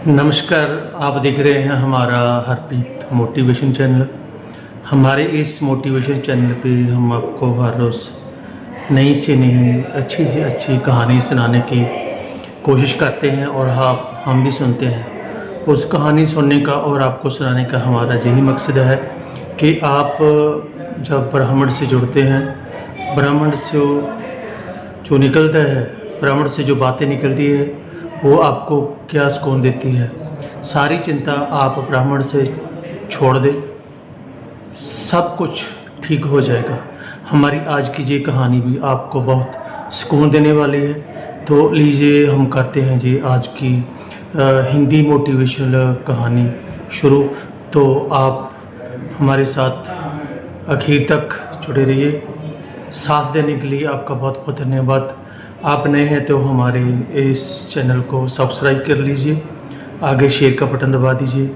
नमस्कार। आप देख रहे हैं हमारा हरप्रीत मोटिवेशन चैनल। हमारे इस मोटिवेशन चैनल पे हम आपको हर रोज़ नई से नई अच्छी से अच्छी कहानी सुनाने की कोशिश करते हैं और हम भी सुनते हैं। उस कहानी सुनने का और आपको सुनाने का हमारा यही मकसद है कि आप जब ब्राह्मण से जुड़ते हैं, ब्राह्मण से जो निकलता है, ब्राह्मण से जो बातें निकलती है वो आपको क्या सुकून देती है। सारी चिंता आप ब्राह्मण से छोड़ दें, सब कुछ ठीक हो जाएगा। हमारी आज की ये कहानी भी आपको बहुत सुकून देने वाली है। तो लीजिए हम करते हैं जी आज की हिंदी मोटिवेशनल कहानी शुरू। तो आप हमारे साथ आखिर तक जुड़े रहिए। साथ देने के लिए आपका बहुत बहुत धन्यवाद। आप नए हैं तो हमारे इस चैनल को सब्सक्राइब कर लीजिए, आगे शेयर का बटन दबा दीजिए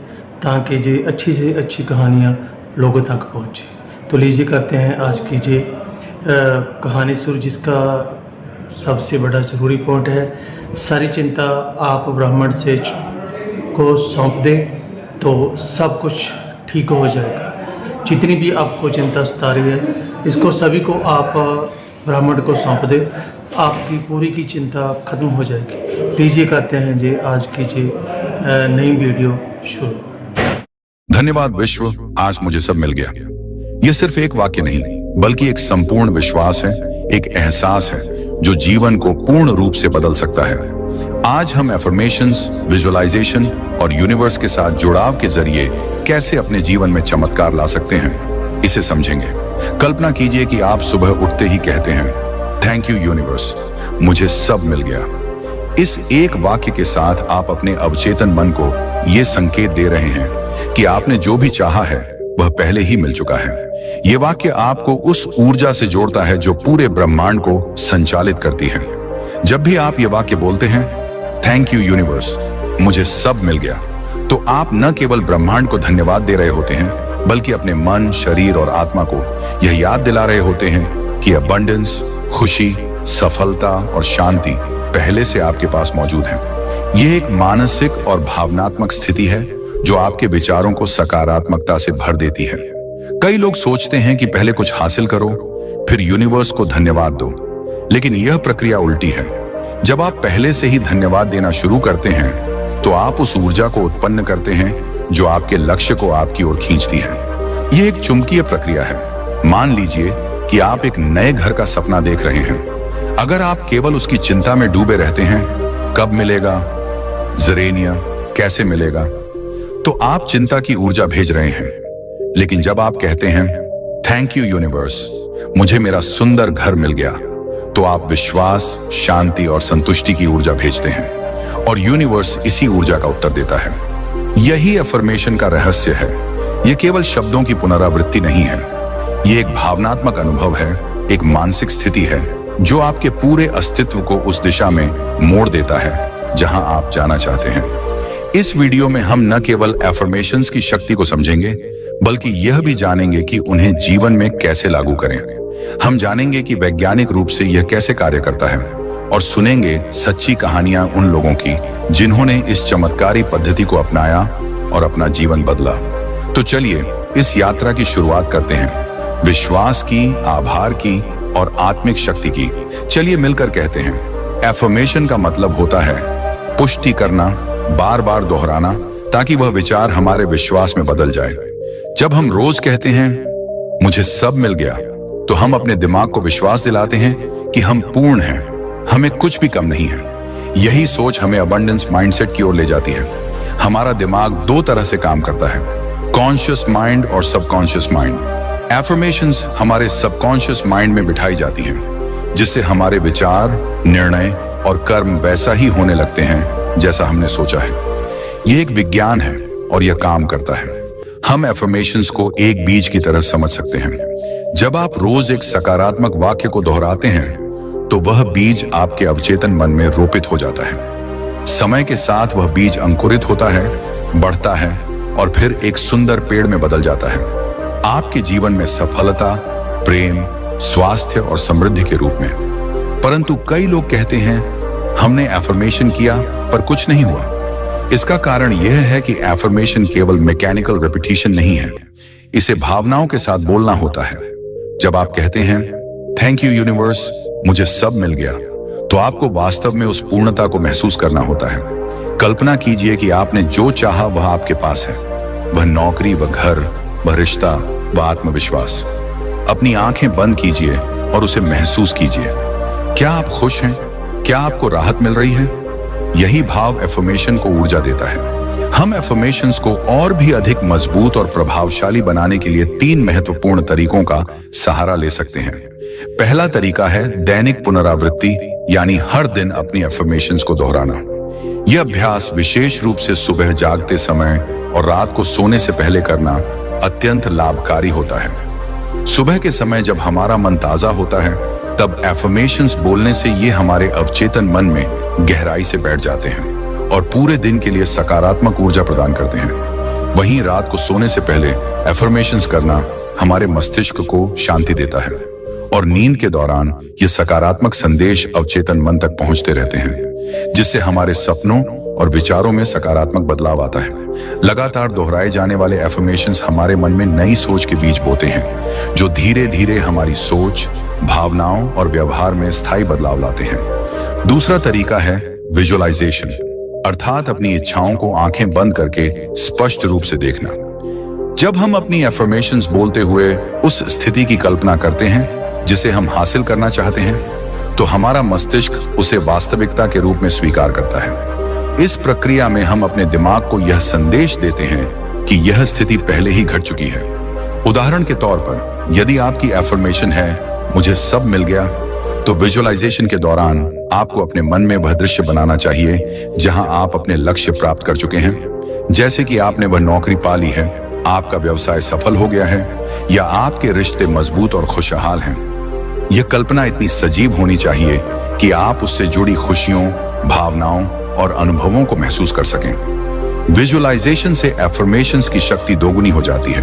ताकि ये अच्छी से अच्छी कहानियाँ लोगों तक पहुँचे। तो लीजिए करते हैं आज की ये कहानी शुरू, जिसका सबसे बड़ा ज़रूरी पॉइंट है सारी चिंता आप ब्राह्मण से को सौंप दें तो सब कुछ ठीक हो जाएगा। जितनी भी आपको चिंता सता रही है इसको सभी को आप ब्राह्मण को सौंप दें, आपकी पूरी की चिंता खत्म हो जाएगी। लीजिए करते हैं जी आज की जी नई वीडियो शुरू। धन्यवाद विश्व, आज मुझे सब मिल गया। यह सिर्फ एक वाक्य नहीं बल्कि एक संपूर्ण विश्वास है, एक एहसास है जो जीवन को पूर्ण रूप से बदल सकता है। आज हम एफर्मेशंस, विजुअलाइजेशन और यूनिवर्स के साथ जुड़ाव के जरिए कैसे अपने जीवन में चमत्कार ला सकते हैं, इसे समझेंगे। कल्पना कीजिए कि आप सुबह उठते ही कहते हैं, थैंक यू यूनिवर्स, मुझे सब मिल गया। इस एक वाक्य के साथ आप अपने अवचेतन मन को यह संकेत दे रहे हैं कि आपने जो भी चाहा है वह पहले ही मिल चुका है। यह वाक्य आपको उस ऊर्जा से जोड़ता है जो पूरे ब्रह्मांड को संचालित करती है। जब भी आप यह वाक्य बोलते हैं, थैंक यू यूनिवर्स, मुझे सब मिल गया, तो आप न केवल ब्रह्मांड को धन्यवाद दे रहे होते हैं बल्कि अपने मन, शरीर और आत्मा को यह याद दिला रहे होते हैं कि अबंडेंस, खुशी, सफलता और शांति पहले से आपके पास मौजूद है। यह एक मानसिक और भावनात्मक स्थिति है जो आपके विचारों को सकारात्मकता से भर देती है। कई लोग सोचते हैं कि पहले कुछ हासिल करो फिर यूनिवर्स को धन्यवाद दो, लेकिन यह प्रक्रिया उल्टी है। जब आप पहले से ही धन्यवाद देना शुरू करते हैं तो आप उस ऊर्जा को उत्पन्न करते हैं जो आपके लक्ष्य को आपकी ओर खींचती है। यह एक चुंबकीय प्रक्रिया है। मान लीजिए कि आप एक नए घर का सपना देख रहे हैं। अगर आप केवल उसकी चिंता में डूबे रहते हैं, कब मिलेगा, जरेनिया कैसे मिलेगा, तो आप चिंता की ऊर्जा भेज रहे हैं। लेकिन जब आप कहते हैं, थैंक यू यूनिवर्स, मुझे मेरा सुंदर घर मिल गया, तो आप विश्वास, शांति और संतुष्टि की ऊर्जा भेजते हैं और यूनिवर्स इसी ऊर्जा का उत्तर देता है। यही अफर्मेशन का रहस्य है। यह केवल शब्दों की पुनरावृत्ति नहीं है, यह एक भावनात्मक अनुभव है, एक मानसिक स्थिति है जो आपके पूरे अस्तित्व को उस दिशा में मोड़ देता है जहां आप जाना चाहते हैं। इस वीडियो में हम न केवल एफर्मेशंस की शक्ति को समझेंगे बल्कि यह भी जानेंगे कि उन्हें जीवन में कैसे लागू करें। हम जानेंगे कि वैज्ञानिक रूप से यह कैसे कार्य करता है और सुनेंगे सच्ची कहानियां उन लोगों की जिन्होंने इस चमत्कारी पद्धति को अपनाया और अपना जीवन बदला। तो चलिए इस यात्रा की शुरुआत करते हैं, विश्वास की, आभार की और आत्मिक शक्ति की। चलिए मिलकर कहते हैं, एफर्मेशन का मतलब होता है पुष्टि करना, बार बार दोहराना ताकि वह विचार हमारे विश्वास में बदल जाए। जब हम रोज कहते हैं मुझे सब मिल गया, तो हम अपने दिमाग को विश्वास दिलाते हैं कि हम पूर्ण हैं, हमें कुछ भी कम नहीं है। यही सोच हमें अबंडेंस माइंडसेट की ओर ले जाती है। हमारा दिमाग दो तरह से काम करता है, कॉन्शियस माइंड और सबकॉन्शियस माइंड। एफर्मेशंस हमारे सबकॉन्शियस माइंड में बिठाई जाती हैं, जिससे हमारे विचार, निर्णय और कर्म वैसा ही होने लगते हैं जैसा हमने सोचा है। यह एक विज्ञान है और यह काम करता है। हम एफर्मेशंस को एक बीज की तरह समझ सकते हैं। जब आप रोज एक सकारात्मक वाक्य को दोहराते हैं तो वह बीज आपके अवचेतन मन में रोपित हो जाता है। समय के साथ वह बीज अंकुरित होता है, बढ़ता है और फिर एक सुंदर पेड़ में बदल जाता है, आपके जीवन में सफलता, प्रेम, स्वास्थ्य और समृद्धि के रूप में। परंतु कई लोग कहते हैं हमने एफर्मेशन किया पर कुछ नहीं हुआ। इसका कारण यह है कि एफर्मेशन केवल मैकेनिकल रिपीटिशन नहीं है, इसे भावनाओं के साथ बोलना होता है। जब आप कहते हैं थैंक यू यूनिवर्स, मुझे सब मिल गया, तो आपको वास्तव में उस पूर्णता को महसूस करना होता है। कल्पना कीजिए कि आपने जो चाहा वह आपके पास है, वह नौकरी, वह घर, वह रिश्ता, वह आत्मविश्वास। अपनी आंखें बंद कीजिए और उसे महसूस कीजिए। क्या आप खुश हैं? क्या आपको राहत मिल रही है? यही भाव एफर्मेशन को ऊर्जा देता है। हम एफर्मेशंस को और भी अधिक मजबूत और प्रभावशाली बनाने के लिए 3 महत्वपूर्ण तरीकों का सहारा ले सकते हैं। पहला तरीका है दैनिक पुनरावृत्ति, यानी हर दिन अपनी एफर्मेशंस को दोहराना। यह अभ्यास विशेष रूप से सुबह जागते समय और रात को सोने से पहले करना अत्यंत लाभकारी होता है। सुबह के समय जब हमारा मन ताजा होता है, तब एफर्मेशंस बोलने से ये हमारे अवचेतन मन में गहराई से बैठ जाते हैं और पूरे दिन के लिए सकारात्मक ऊर्जा प्रदान करते हैं। वहीं रात को सोने से पहले एफर्मेशंस करना हमारे मस्तिष्क को शांति देता है और नींद के दौरान ये सकारात्मक संदेश अवचेतन मन तक पहुंचते रहते हैं, जिससे हमारे सपनों और विचारों में सकारात्मक बदलाव आता है। लगातार दोहराए जाने वाले एफर्मेशंस हमारे मन में नई सोच के बीज बोते हैं, जो धीरे धीरे हमारी सोच, भावनाओं और व्यवहार में स्थायी बदलाव लाते हैं। दूसरा तरीका है विजुअलाइजेशन, अर्थात अपनी इच्छाओं को आंखें बंद करके स्पष्ट रूप से देखना। जब हम अपनी एफर्मेशंस बोलते हुए उस स्थिति की कल्पना करते हैं जिसे हम हासिल करना चाहते हैं, तो हमारा मस्तिष्क उसे वास्तविकता के रूप में स्वीकार करता है। इस प्रक्रिया में हम अपने दिमाग को यह संदेश देते हैं कि यह स्थिति पहले ही घट चुकी है। उदाहरण के तौर पर, यदि आपकी एफर्मेशन है मुझे सब मिल गया, तो विजुअलाइजेशन के दौरान आपको अपने मन में वह दृश्य बनाना चाहिए जहां आप अपने लक्ष्य प्राप्त कर चुके हैं, जैसे कि आपने वह नौकरी पा ली है, आपका व्यवसाय सफल हो गया है, या आपके रिश्ते मजबूत और खुशहाल हैं। यह कल्पना इतनी सजीव होनी चाहिए कि आप उससे जुड़ी खुशियों, भावनाओं और अनुभवों को महसूस कर सकें। विजुअलाइजेशन से एफर्मेशंस की शक्ति दोगुनी हो जाती है,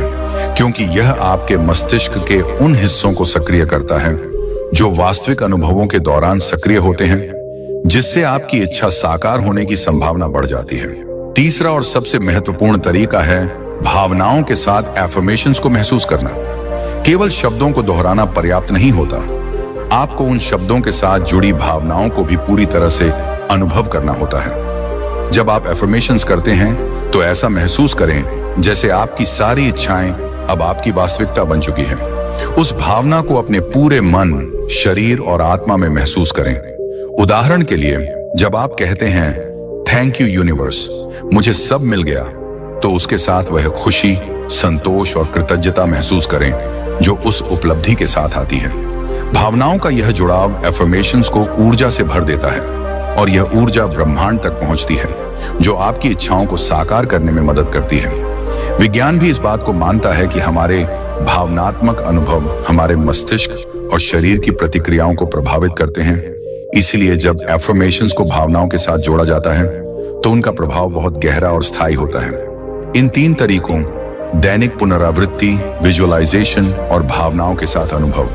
क्योंकि यह आपके मस्तिष्क के उन हिस्सों को सक्रिय करता है जो वास्तविक अनुभवों के दौरान सक्रिय होते हैं, जिससे आपकी इच्छा साकार होने की संभावना बढ़ जाती है। तीसरा और सबसे महत्वपूर्ण तरीका है भावनाओं के साथ एफर्मेशंस को महसूस करना। केवल शब्दों को दोहराना पर्याप्त नहीं होता, आपको उन शब्दों के साथ जुड़ी भावनाओं को भी पूरी तरह से अनुभव करना होता है। जब आप एफर्मेशंस करते हैं तो ऐसा महसूस करें जैसे आपकी सारी इच्छाएं अब आपकी वास्तविकता बन चुकी हैं। उस भावना को अपने पूरे मन, शरीर और आत्मा में महसूस करें। उदाहरण के लिए, जब आप कहते हैं थैंक यू यूनिवर्स, मुझे सब मिल गया, तो उसके साथ वह खुशी, संतोष और कृतज्ञता महसूस करें जो उस उपलब्धि के साथ आती है। भावनाओं का यह जुड़ाव एफर्मेशंस को ऊर्जा से भर देता है और यह ऊर्जा ब्रह्मांड तक पहुंचती है, जो आपकी इच्छाओं को साकार करने में मदद करती है। विज्ञान भी इस बात को मानता है कि हमारे भावनात्मक अनुभव हमारे मस्तिष्क और शरीर की प्रतिक्रियाओं को प्रभावित करते हैं। इसलिए जब एफर्मेशंस को भावनाओं के साथ जोड़ा जाता है तो उनका प्रभाव बहुत गहरा और स्थायी होता है। इन 3 तरीकों, दैनिक पुनरावृत्ति, विजुअलाइजेशन और भावनाओं के साथ अनुभव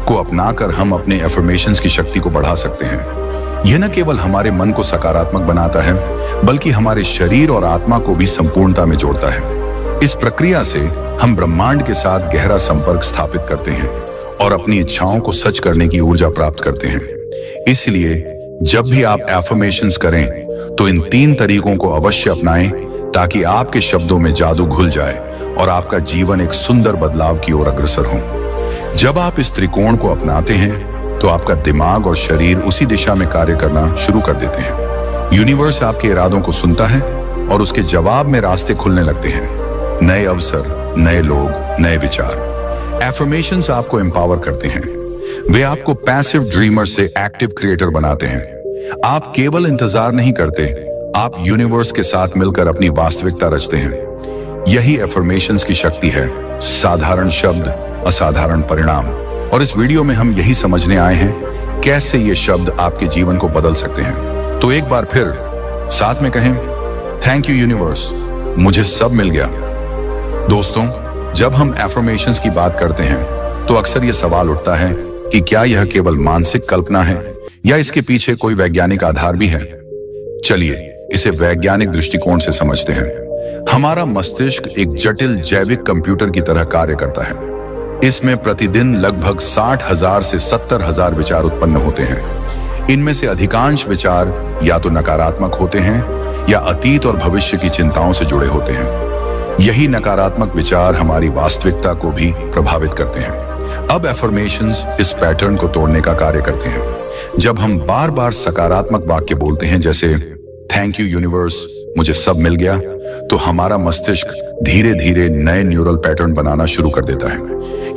को अपनाकर हम अपने एफर्मेशंस की शक्ति को बढ़ा सकते हैं। यह न केवल हमारे मन को सकारात्मक बनाता है, बल्कि हमारे शरीर और आत्मा को भी संपूर्णता में जोड़ता है। इस प्रक्रिया से हम ब्रह्मांड के साथ गहरा संपर्क स्थापित करते हैं और अपनी इच्छाओं को सच करने की ऊर्जा प्राप्त करते हैं। इसलिए जब भी आप एफर्मेशंस करें तो इन 3 तरीकों को अवश्य अपनाएं, ताकि आपके शब्दों में जादू घुल जाए और आपका जीवन एक सुंदर बदलाव की ओर अग्रसर हो। जब आप इस त्रिकोण को अपनाते हैं तो आपका दिमाग और शरीर उसी दिशा में कार्य करना शुरू कर देते हैं। यूनिवर्स आपके इरादों को सुनता है और उसके जवाब में रास्ते खुलने लगते हैं। नए अवसर, नए लोग, नए विचार। एफर्मेशंस आपको एम्पावर करते हैं। वे आपको पैसिव ड्रीमर से एक्टिव क्रिएटर बनाते हैं। आप केवल इंतजार नहीं करते, आप यूनिवर्स के साथ मिलकर अपनी वास्तविकता रचते हैं। यही एफर्मेशंस की शक्ति है, साधारण शब्द, असाधारण परिणाम। और इस वीडियो में हम यही समझने आए हैं कैसे ये शब्द आपके जीवन को बदल सकते हैं। तो एक बार फिर साथ में कहें, थैंक यू यूनिवर्स, मुझे सब मिल गया। दोस्तों, जब हम एफर्मेशंस की बात करते हैं तो अक्सर यह सवाल उठता है कि क्या यह केवल मानसिक कल्पना है या इसके पीछे कोई वैज्ञानिक आधार भी है। चलिए इसे वैज्ञानिक दृष्टिकोण से समझते हैं। हमारा मस्तिष्क एक जटिल जैविक कंप्यूटर की तरह कार्य करता है। इसमें प्रतिदिन लगभग 60,000 से 70,000 विचार उत्पन्न होते हैं। इनमें से अधिकांश विचार या तो नकारात्मक होते हैं या अतीत और भविष्य की चिंताओं से जुड़े होते हैं। यही नकारात्मक विचार हमारी वास्तविकता को भी प्रभावित करते हैं। अब एफर्मेशंस इस पैटर्न को तोड़ने का कार्य करते हैं। जब हम बार बार सकारात्मक वाक्य बोलते हैं, जैसे थैंक यू यूनिवर्स, मुझे सब मिल गया, तो हमारा मस्तिष्क धीरे धीरे नए न्यूरल पैटर्न बनाना शुरू कर देता है।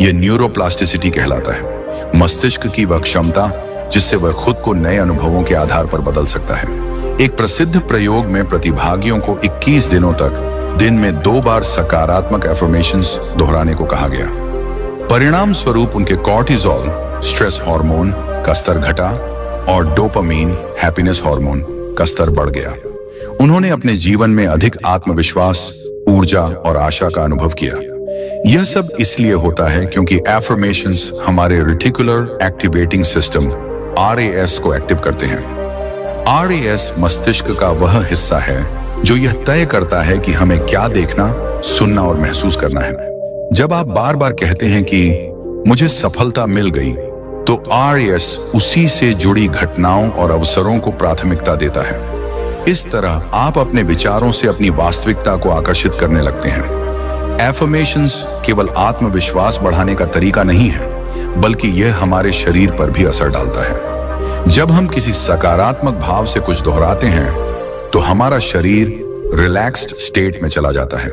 यह न्यूरोप्लास्टिसिटी कहलाता है, मस्तिष्क की वह क्षमता जिससे वह खुद को नए अनुभवों के आधार पर बदल सकता है। एक प्रसिद्ध प्रयोग में प्रतिभागियों को 21 दिनों तक दिन में 2 बार सकारात्मक एफर्मेशंस दोहराने को कहा गया। परिणाम स्वरूप उनके कॉर्टिसोल, स्ट्रेस हार्मोन का स्तर घटा और डोपामीन, हैप्पीनेस हार्मोन का स्तर बढ़ गया। उन्होंने अपने जीवन में अधिक आत्मविश्वास, ऊर्जा और आशा का अनुभव किया। यह सब इसलिए होता है क्योंकि एफर्मेशंस हमारे रेटिकुलर एक्टिवेटिंग सिस्टम RAS को एक्टिव करते हैं। RAS मस्तिष्क का वह हिस्सा है जो यह तय करता है कि हमें क्या देखना, सुनना और महसूस करना है। जब आप बार बार कहते हैं कि मुझे सफलता मिल गई, तो RAS उसी से जुड़ी घटनाओं और अवसरों को प्राथमिकता देता है। इस तरह आप अपने विचारों से अपनी वास्तविकता को आकर्षित करने लगते हैं। एफर्मेशंस केवल आत्मविश्वास बढ़ाने का तरीका नहीं है, बल्कि यह हमारे शरीर पर भी असर डालता है। जब हम किसी सकारात्मक भाव से कुछ दोहराते हैं, तो हमारा शरीर रिलैक्स्ड स्टेट में चला जाता है।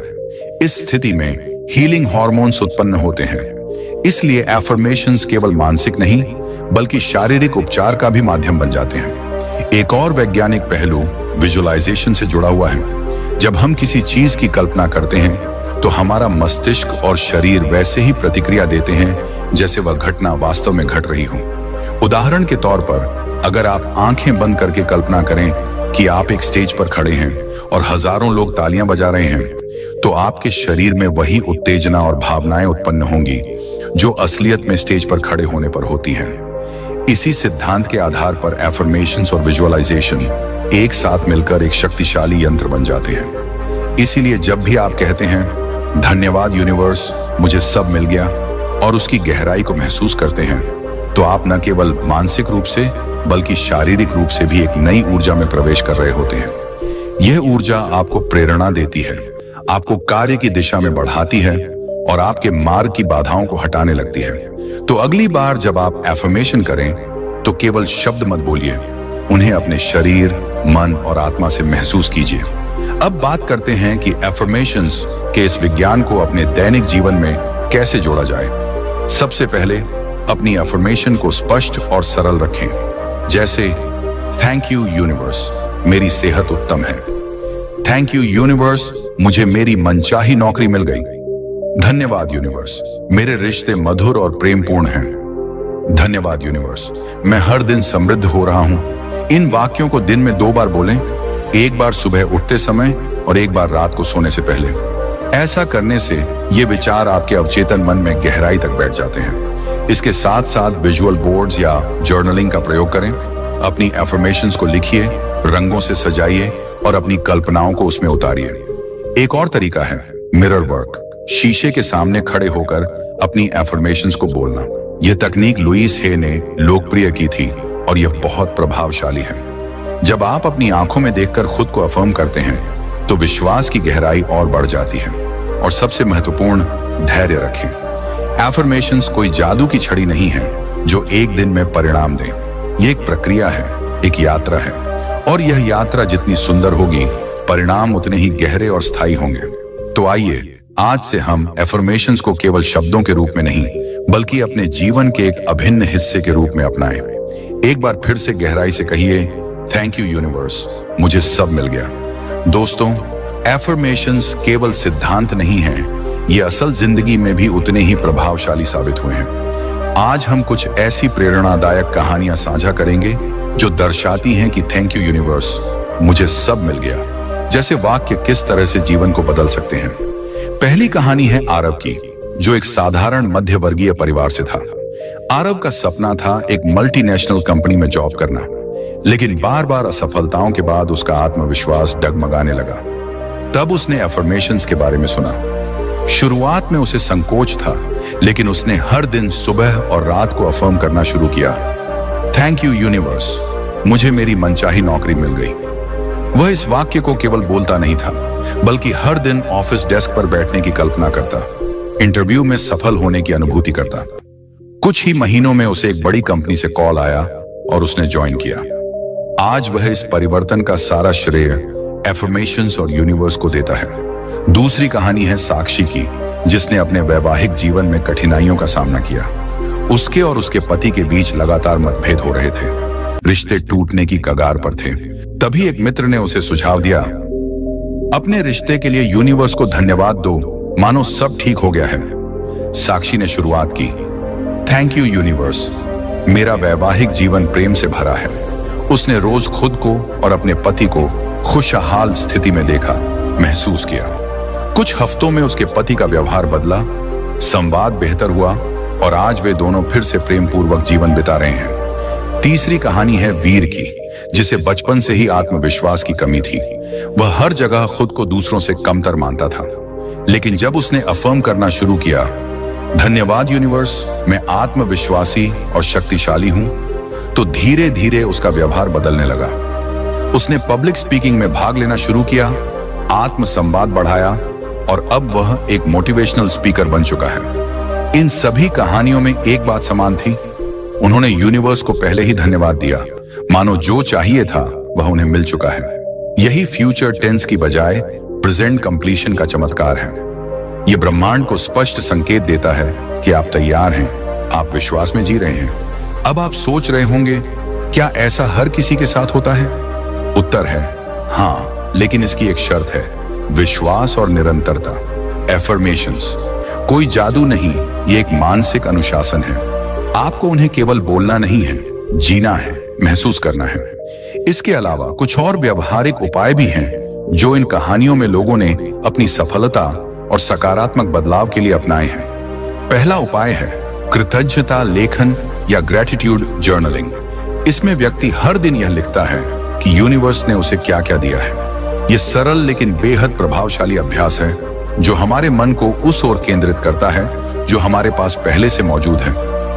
इस स्थिति में हीलिंग हार्मोन्स उत्पन्न होते हैं। इसलिए एफर्मेशंस केवल मानसिक नहीं, बल्कि शारीरिक उपचार का भी माध्यम बन जाते हैं। एक और वैज्ञानिक पहलू विजुअलाइजेशन से जुड़ा हुआ है। जब हम किसी चीज की कल्पना करते हैं, तो हमारा मस्तिष्क और शरीर वैसे ही प्रतिक्रिया देते हैं जैसे वह घटना वास्तव में घट रही हो। उदाहरण के तौर पर, अगर आप आंखें बंद करके कल्पना करें कि आप एक स्टेज पर खड़े हैं और हजारों लोग तालियां बजा रहे हैं, तो आपके शरीर में वही उत्तेजना और भावनाएं उत्पन्न होंगी जो असलियत में स्टेज पर खड़े होने पर होती हैं। इसी सिद्धांत के आधार पर एफर्मेशंस और विजुअलाइजेशन एक साथ मिलकर एक शक्तिशाली यंत्र बन जाते हैं। इसीलिए जब भी आप कहते हैं धन्यवाद यूनिवर्स, मुझे सब मिल गया, और उसकी गहराई को महसूस करते हैं, तो आप न केवल मानसिक रूप से बल्कि शारीरिक रूप से भी एक नई ऊर्जा में प्रवेश कर रहे होते हैं। यह ऊर्जा आपको प्रेरणा देती है, आपको कार्य की दिशा में बढ़ाती है और आपके मार्ग की बाधाओं को हटाने लगती है। तो अगली बार जब आप एफर्मेशन करें, तो केवल शब्द मत बोलिए, उन्हें अपने शरीर, मन और आत्मा से महसूस कीजिए। अब बात करते हैं कि एफर्मेशंस के इस विज्ञान को अपने दैनिक जीवन में कैसे जोड़ा जाए। सबसे पहले अपनी एफर्मेशन को स्पष्ट और सरल रखें, जैसे थैंक यू यूनिवर्स, मेरी सेहत उत्तम है। थैंक यू यूनिवर्स, मुझे मेरी मनचाही नौकरी मिल गई। धन्यवाद यूनिवर्स, मेरे रिश्ते मधुर और प्रेमपूर्ण हैं। धन्यवाद यूनिवर्स, मैं हर दिन समृद्ध हो रहा हूं। इन वाक्यों को दिन में 2 बार बोलें, एक बार सुबह उठते समय और एक बार रात को सोने से पहले। ऐसा करने से ये विचार आपके अवचेतन मन में गहराई तक बैठ जाते हैं। इसके साथ साथ विजुअल बोर्ड्स या जर्नलिंग का प्रयोग करें। अपनी एफर्मेशंस को लिखिए, रंगों से सजाइए और अपनी कल्पनाओं को उसमें उतारिए। एक और तरीका है मिरर वर्क, शीशे के सामने खड़े होकर अपनी एफर्मेशंस को बोलना। यह तकनीक लुईस हे ने लोकप्रिय की थी और यह बहुत प्रभावशाली है। जब आप अपनी आंखों में देखकर खुद को अफर्म करते हैं, तो विश्वास की गहराई और बढ़ जाती है। और सबसे महत्वपूर्ण, धैर्य रखें। एफर्मेशंस कोई जादू की छड़ी नहीं है जो एक दिन में परिणाम दे। ये एक प्रक्रिया है, एक यात्रा है, और यह यात्रा जितनी सुंदर होगी, परिणाम उतने ही गहरे और स्थायी होंगे। तो आइए आज से हम एफर्मेशंस को केवल शब्दों के रूप में नहीं, बल्कि अपने जीवन के एक अभिन्न हिस्से के रूप में अपनाएं। एक बार फिर से गहराई से कहिए, थैंक यू यूनिवर्स, मुझे सब मिल गया। दोस्तों, एफर्मेशंस केवल सिद्धांत नहीं हैं, ये असल जिंदगी में भी उतने ही प्रभावशाली साबित हुए हैं। आज हम कुछ ऐसी प्रेरणादायक कहानियां साझा करेंगे जो दर्शाती हैं कि थैंक यू यूनिवर्स, मुझे सब मिल गया जैसे वाक्य किस तरह से जीवन को बदल सकते हैं। पहली कहानी है आरव की, जो एक साधारण मध्यवर्गीय परिवार से था। आरव का सपना था एक मल्टीनेशनल कंपनी में जॉब करना। लेकिन बार बार असफलताओं के बाद उसका आत्मविश्वास डगमगाने लगा। तब उसने अफर्मेशंस के बारे में सुना। शुरुआत में उसे संकोच था, लेकिन उसने हर दिन सुबह और रात को अफर्म करना शुरू किया। थैंक यू यूनिवर्स, मुझे मेरी मनचाही नौकरी मिल गई। वह इस वाक्य को केवल बोलता नहीं था, बल्कि हर दिन ऑफिस डेस्क पर बैठने की कल्पना करता, इंटरव्यू में सफल होने की अनुभूति करता। कुछ ही महीनों में उसे एक बड़ी कंपनी से कॉल आया और उसने ज्वाइन किया। आज वह इस परिवर्तन का सारा श्रेय एफर्मेशंस और यूनिवर्स को देता है। दूसरी कहानी है साक्षी की, जिसने अपने वैवाहिक जीवन में कठिनाइयों का सामना किया। उसके और उसके पति के बीच लगातार मतभेद हो रहे थे, रिश्ते टूटने की कगार पर थे। तभी एक मित्र ने उसे सुझाव दिया, अपने रिश्ते के लिए यूनिवर्स को धन्यवाद दो, मानो सब ठीक हो गया है। साक्षी ने शुरुआत की, थैंक यू यूनिवर्स, मेरा वैवाहिक जीवन प्रेम से भरा है। उसने रोज खुद को और अपने पति को खुशहाल स्थिति में देखा, महसूस किया। कुछ हफ्तों में उसके पति का व्यवहार बदला, संवाद बेहतर हुआ और आज वे दोनों फिर से प्रेम पूर्वक जीवन बिता रहे हैं। तीसरी कहानी है वीर की, जिसे बचपन से ही आत्मविश्वास की कमी थी। वह हर जगह खुद को दूसरों से कमतर मानता था, लेकिन जब उसने अफर्म करना शुरू किया, धन्यवाद यूनिवर्स, मैं आत्मविश्वासी और शक्तिशाली हूं, तो धीरे धीरे उसका व्यवहार बदलने लगा। उसने पब्लिक स्पीकिंग में भाग लेना शुरू किया, आत्म संवाद बढ़ाया और अब वह एक मोटिवेशनल स्पीकर बन चुका है। इन सभी कहानियों में एक बात समान थी, उन्होंने यूनिवर्स को पहले ही धन्यवाद दिया, मानो जो चाहिए था वह उन्हें मिल चुका है। यही फ्यूचर टेंस की बजाय प्रेजेंट कंप्लीशन का चमत्कार है। यह ब्रह्मांड को स्पष्ट संकेत देता है कि आप तैयार हैं, आप विश्वास में जी रहे हैं। अब आप सोच रहे होंगे, क्या ऐसा हर किसी के साथ होता है? उत्तर है हाँ, लेकिन इसकी एक शर्त है, विश्वास और निरंतरता। एफर्मेशंस कोई जादू नहीं, ये एक मानसिक अनुशासन है। आपको उन्हें केवल बोलना नहीं है, जीना है, महसूस करना है। इसके अलावा कुछ और व्यवहारिक उपाय भी हैं, जो इन कहानियों में लोगों ने अपनी सफलता और सकारात्मक बदलाव के लिए अपनाए हैं। पहला उपाय है कृतज्ञता लेखन या ग्रेटिट्यूड जर्नलिंग। इसमें व्यक्ति हर दिन यह लिखता है कि यूनिवर्स ने उसे क्या क्या दिया है। यह सरल लेकिन बेहद प्रभावशाली अभ्यास है, जो हमारे मन को उस ओर केंद्रित करता है जो हमारे पास पहले से मौजूद है,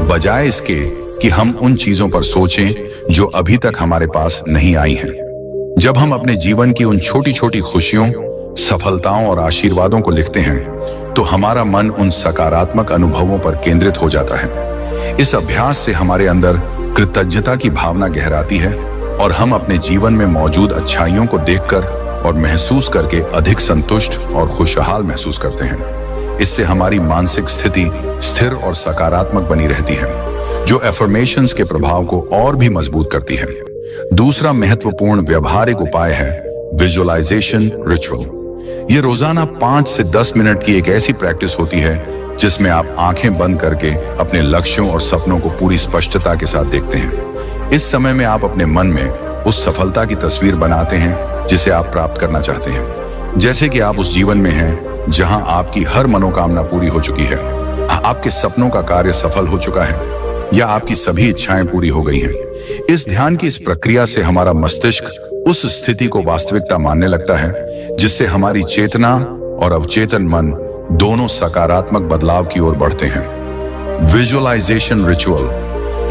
बजाय इसके कि हम उन चीजों पर सोचें जो अभी तक हमारे पास नहीं आई हैं। जब हम अपने जीवन की उन छोटी छोटी खुशियों, सफलताओं और आशीर्वादों को लिखते हैं, तो हमारा मन उन सकारात्मक अनुभवों पर केंद्रित हो जाता है। इस अभ्यास से हमारे अंदर कृतज्ञता की भावना गहराती है और हम अपने जीवन में मौजूद अच्छाइयों को देखकर और महसूस करके अधिक संतुष्ट और खुशहाल महसूस करते हैं। इससे हमारी मानसिक स्थिति स्थिर और सकारात्मक बनी रहती है, जो एफर्मेशंस के प्रभाव को और भी मजबूत करती है। दूसरा महत्वपूर्ण व्यवहारिक उपाय है विजुअलाइजेशन रिचुअल। ये रोजाना 5 से 10 मिनट की एक ऐसी प्रैक्टिस होती है जिसमें आप आंखें बंद करके अपने लक्ष्यों और सपनों को पूरी स्पष्टता के साथ देखते हैं। इस समय में आप अपने मन में उस सफलता की तस्वीर बनाते हैं जिसे आप प्राप्त करना चाहते हैं। जैसे कि आप उस जीवन में हैं जहां आपकी हर मनोकामना पूरी हो चुकी है, आपके सपनों का कार्य सफल हो चुका है, या आपकी सभी इच्छाएं पूरी हो गई हैं। इस ध्यान की इस प्रक्रिया से हमारा मस्तिष्क उस स्थिति को वास्तविकता मानने लगता है, जिससे हमारी चेतना और अवचेतन मन दोनों सकारात्मक बदलाव की ओर बढ़ते हैं। विजुअलाइजेशन रिचुअल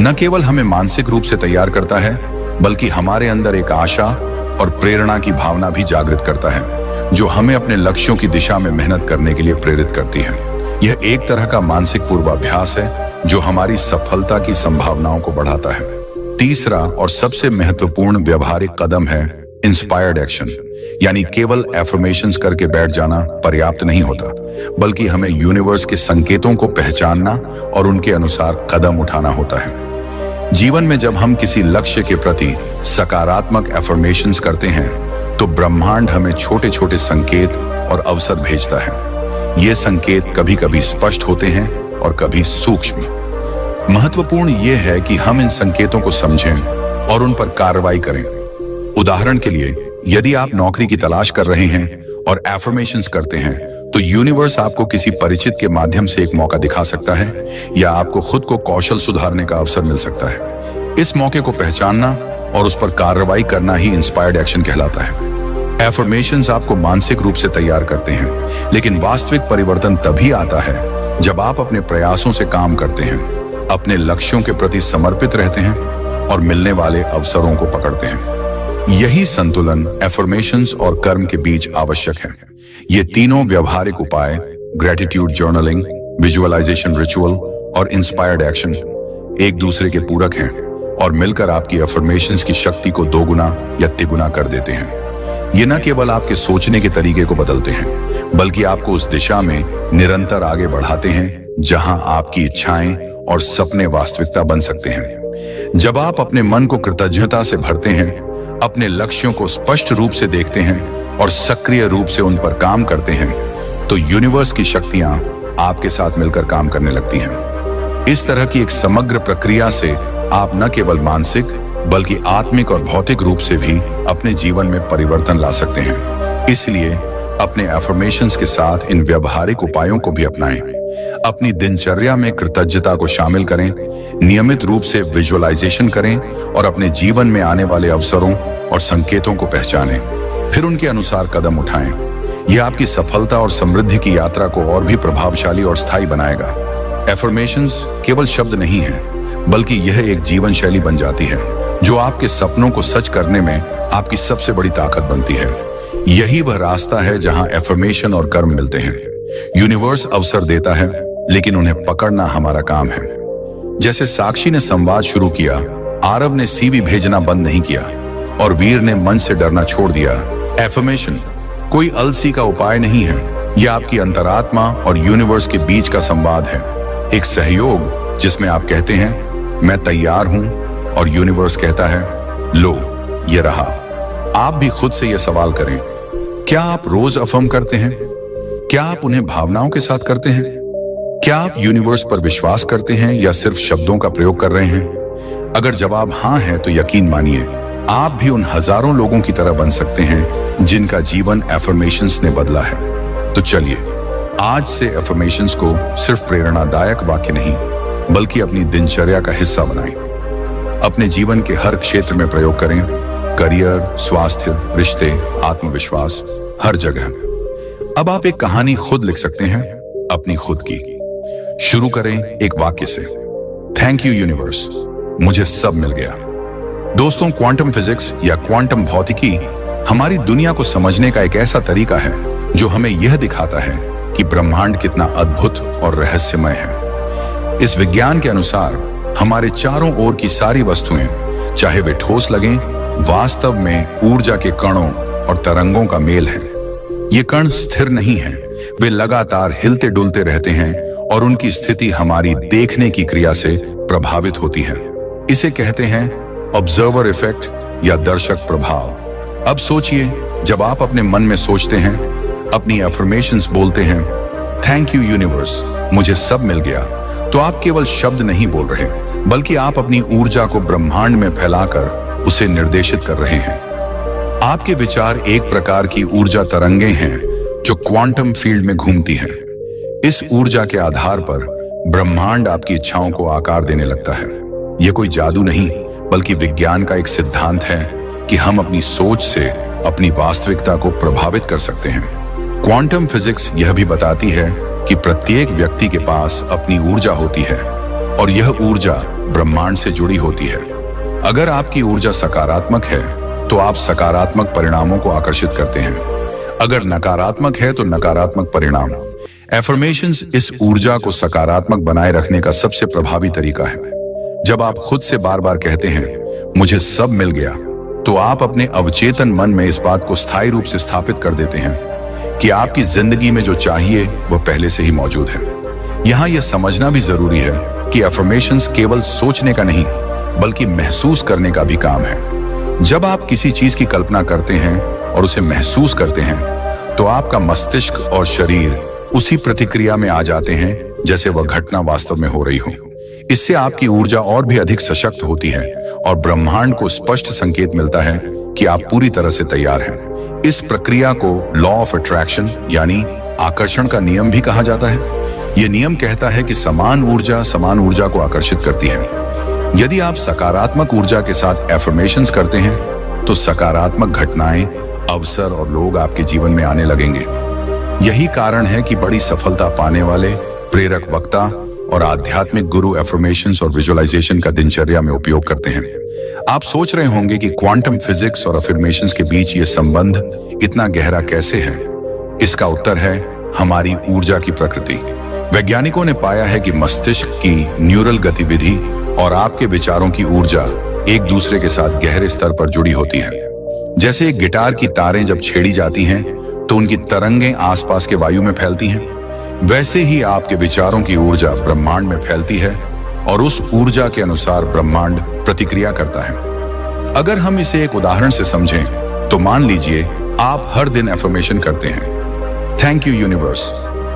न केवल हमें मानसिक रूप से तैयार करता है, बल्कि हमारे अंदर एक आशा और प्रेरणा की भावना भी जागृत करता है, जो हमें अपने लक्ष्यों की दिशा में मेहनत करने के लिए प्रेरित करती है। यह एक तरह का मानसिक पूर्वाभ्यास है जो हमारी सफलता की संभावनाओं को बढ़ाता है। तीसरा और सबसे महत्वपूर्ण व्यवहारिक कदम है इंस्पायर्ड एक्शन, यानी केवल एफर्मेशंस करके बैठ जाना पर्याप्त नहीं होता, बल्कि हमें यूनिवर्स के संकेतों को पहचानना और उनके अनुसार कदम उठाना होता है। जीवन में जब हम किसी लक्ष्य के प्रति सकारात्मक एफर्मेशंस करते हैं, तो ब्रह्मांड हमें छोटे छोटे संकेत और अवसर भेजता है। ये संकेत कभी कभी स्पष्ट होते हैं और कभी सूक्ष्म। महत्वपूर्ण यह है कि हम इन संकेतों को समझें और उन पर कार्रवाई करें। उदाहरण के लिए, यदि आप नौकरी की तलाश कर रहे हैं और एफर्मेशंस करते हैं, तो यूनिवर्स आपको किसी परिचित के माध्यम से एक मौका दिखा सकता है, या आपको खुद को कौशल सुधारने का अवसर मिल सकता है। इस मौके को पहचानना और उस पर कार्रवाई करना ही इंस्पायर्ड एक्शन कहलाता है। एफर्मेशंस आपको मानसिक रूप से तैयार करते हैं, लेकिन वास्तविक परिवर्तन तभी आता है जब आप अपने प्रयासों से काम करते हैं, अपने लक्ष्यों के प्रति समर्पित रहते हैं और मिलने वाले अवसरों को पकड़ते हैं। यही संतुलन एफर्मेशंस और कर्म के बीच आवश्यक है। ये तीनों व्यवहारिक उपाय, ग्रेटिट्यूड जर्नलिंग, विजुअलाइजेशन रिचुअल और इंस्पायर्ड एक्शन, एक दूसरे के पूरक हैं और मिलकर आपकी एफर्मेशंस की शक्ति को दोगुना या तिगुना कर देते हैं। ये न केवल आपके सोचने के तरीके को बदलते हैं, बल्कि आपको उस दिशा में निरंतर आगे बढ़ाते हैं जहां आपकी इच्छाएं और सपने वास्तविकता बन सकते हैं। जब आप अपने मन को कृतज्ञता से भरते हैं, अपने लक्ष्यों को स्पष्ट रूप से देखते हैं और सक्रिय रूप से उन पर काम करते हैं, तो यूनिवर्स की शक्तियां आपके साथ मिलकर काम करने लगती हैं। इस तरह की एक समग्र प्रक्रिया से आप न केवल मानसिक बल्कि आत्मिक और भौतिक रूप से भी अपने जीवन में परिवर्तन ला सकते हैं। इसलिए अपने एफर्मेशंस के साथ इन व्यवहारिक उपायों को भी अपनाएं। अपनी दिनचर्या में कृतज्ञता को शामिल करें, नियमित रूप से विजुअलाइजेशन करें और अपने जीवन में आने वाले अवसरों और संकेतों को पहचानें, फिर उनके अनुसार कदम उठाएं। यह आपकी सफलता और समृद्धि की यात्रा को और भी प्रभावशाली और स्थायी बनाएगा। एफर्मेशंस केवल शब्द नहीं है, बल्कि यह एक जीवन शैली बन जाती है जो आपके सपनों को सच करने में आपकी सबसे बड़ी ताकत बनती है। यही वह रास्ता है जहां एफर्मेशन और कर्म मिलते हैं। यूनिवर्स अवसर देता है, लेकिन उन्हें पकड़ना हमारा काम है। जैसे साक्षी ने संवाद शुरू किया, आरव ने सीवी भेजना बंद नहीं किया और वीर ने मन से डरना छोड़ दिया। एफर्मेशन कोई अलसी का उपाय नहीं है, यह आपकी अंतरात्मा और यूनिवर्स के बीच का संवाद है। एक सहयोग जिसमें आप कहते हैं मैं तैयार हूं और यूनिवर्स कहता है लो ये रहा। आप भी खुद से यह सवाल करें, क्या आप रोज अफर्म करते हैं? क्या आप उन्हें भावनाओं के साथ करते हैं? क्या आप यूनिवर्स पर विश्वास करते हैं या सिर्फ शब्दों का प्रयोग कर रहे हैं? अगर जवाब हां है तो यकीन मानिए, आप भी उन हजारों लोगों की तरह बन सकते हैं जिनका जीवन एफर्मेशंस ने बदला है। तो चलिए आज से एफर्मेशंस को सिर्फ प्रेरणादायक वाक्य नहीं, बल्कि अपनी दिनचर्या का हिस्सा बनाएं। अपने जीवन के हर क्षेत्र में प्रयोग करें, करियर, स्वास्थ्य, रिश्ते, आत्मविश्वास, हर जगह। अब आप एक कहानी खुद लिख सकते हैं, अपनी खुद की। शुरू करें एक वाक्य से, थैंक यू यूनिवर्स, मुझे सब मिल गया। दोस्तों, क्वांटम फिजिक्स या क्वांटम भौतिकी हमारी दुनिया को समझने का एक ऐसा तरीका है जो हमें यह दिखाता है कि ब्रह्मांड कितना अद्भुत और रहस्यमय है। इस विज्ञान के अनुसार हमारे चारों ओर की सारी वस्तुएं, चाहे वे ठोस लगें, वास्तव में ऊर्जा के कणों और तरंगों का मेल है। ये कण स्थिर नहीं हैं, वे लगातार हिलते डुलते रहते हैं और उनकी स्थिति हमारी देखने की क्रिया से प्रभावित होती है। इसे कहते हैं ऑब्जर्वर इफेक्ट या दर्शक प्रभाव। अब सोचिए, जब आप अपने मन में सोचते हैं, अपनी एफर्मेशंस बोलते हैं, थैंक यू यूनिवर्स, मुझे सब मिल गया, तो आप केवल शब्द नहीं बोल रहे, बल्कि आप अपनी ऊर्जा को ब्रह्मांड में फैलाकर उसे निर्देशित कर रहे हैं। आपके विचार एक प्रकार की ऊर्जा तरंगे हैं जो क्वांटम फील्ड में घूमती हैं। इस ऊर्जा के आधार पर ब्रह्मांड आपकी इच्छाओं को आकार देने लगता है। यह कोई जादू नहीं, बल्कि विज्ञान का एक सिद्धांत है कि हम अपनी सोच से अपनी वास्तविकता को प्रभावित कर सकते हैं। क्वांटम फिजिक्स यह भी बताती है कि प्रत्येक व्यक्ति के पास अपनी ऊर्जा होती है और यह ऊर्जा ब्रह्मांड से जुड़ी होती है। अगर आपकी ऊर्जा सकारात्मक है तो आप सकारात्मक परिणामों को आकर्षित करते हैं, अगर नकारात्मक है तो नकारात्मक परिणाम। एफर्मेशंस इस ऊर्जा को सकारात्मक बनाए रखने का सबसे प्रभावी तरीका है। जब आप खुद से बार बार कहते हैं मुझे सब मिल गया, तो आप अपने अवचेतन मन में इस बात को स्थायी रूप से स्थापित कर देते हैं कि आपकी जिंदगी में जो चाहिए वह पहले से ही मौजूद है। यहां यह समझना भी जरूरी है कि एफर्मेशंस केवल सोचने का नहीं, बल्कि महसूस करने का भी काम है। जब आप किसी चीज की कल्पना करते हैं और उसे महसूस करते हैं, तो आपका मस्तिष्क और शरीर उसी प्रतिक्रिया में आ जाते हैं जैसे वह घटना वास्तव में हो रही हो। इससे आपकी ऊर्जा और भी अधिक सशक्त होती है और ब्रह्मांड को स्पष्ट संकेत मिलता है कि आप पूरी तरह से तैयार हैं। इस प्रक्रिया को लॉ ऑफ अट्रैक्शन यानी आकर्षण का नियम भी कहा जाता है। यह नियम कहता है कि समान ऊर्जा को आकर्षित करती है। यदि आप सकारात्मक ऊर्जा के साथ एफर्मेशंस करते हैं तो सकारात्मक घटनाएं, अवसर और लोग आपके जीवन में आने लगेंगे। यही कारण है कि बड़ी सफलता पाने वाले प्रेरक वक्ता और आध्यात्मिक गुरु एफर्मेशंस और विजुअलाइजेशन का दिनचर्या में उपयोग करते हैं। आप सोच रहे होंगे कि क्वांटम फिजिक्स और अफर्मेशंस के बीच ये संबंध इतना गहरा कैसे है। इसका उत्तर है हमारी ऊर्जा की प्रकृति। वैज्ञानिकों ने पाया है कि मस्तिष्क की न्यूरल गतिविधि और आपके विचारों की ऊर्जा एक दूसरे के साथ गहरे स्तर पर जुड़ी होती है। जैसे एक गिटार की तारें जब छेड़ी जाती हैं तो उनकी तरंगें आसपास के वायु में फैलती हैं, वैसे ही आपके विचारों की ऊर्जा ब्रह्मांड में फैलती है और उस ऊर्जा के अनुसार ब्रह्मांड प्रतिक्रिया करता है। अगर हम इसे एक उदाहरण से समझें तो मान लीजिए आप हर दिन एफर्मेशन करते हैं, थैंक यू यूनिवर्स,